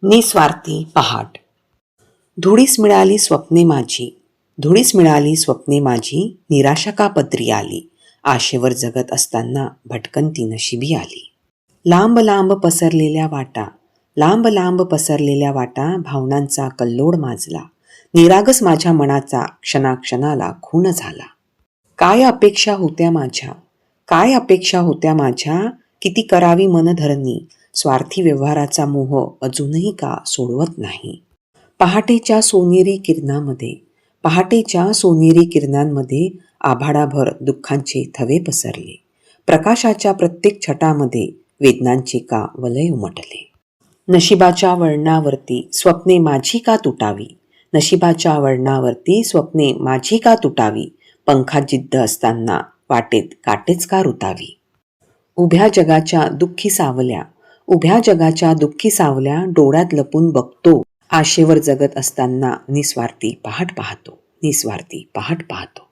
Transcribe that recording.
निस्वार्थी पहाट. धुळीस मिळाली स्वप्ने माझी, धुळीस मिळाली स्वप्ने माझी, निराशा का पदरी आली, आशेवर जगत असताना भटकंती नशिबी आली. लांब लांब पसरलेल्या वाटा, लांब लांब पसरलेल्या वाटा, भावनांचा कल्लोळ माजला, निरागस माझ्या मनाचा क्षणाक्षणाला खून झाला. काय अपेक्षा होत्या माझ्या, काय अपेक्षा होत्या माझ्या, किती करावी मनधरणी, स्वार्थी व्यवहाराचा मोह अजूनही का सोडवत नाही. पहाटेच्या सोनेरी किरणामध्ये, पहाटेच्या सोनेरी किरणांमध्ये आभाळाभर दुःखांचे थवे पसरले, प्रकाशाच्या प्रत्येक छटामध्ये वेदनांचे का वलय उमटले. नशिबाच्या वळणावरती स्वप्ने माझी का तुटावी, नशिबाच्या वळणावरती स्वप्ने माझी का तुटावी, पंखात जिद्द असताना वाटेत काटेच का रुतावी. उभ्या जगाच्या दुःखी सावल्या, उभ्या जगाच्या दुःखी सावल्या, डोळ्यात लपून बघतो, आशेवर जगत असताना निस्वार्थी पहाट पाहतो, निस्वार्थी पहाट पाहतो.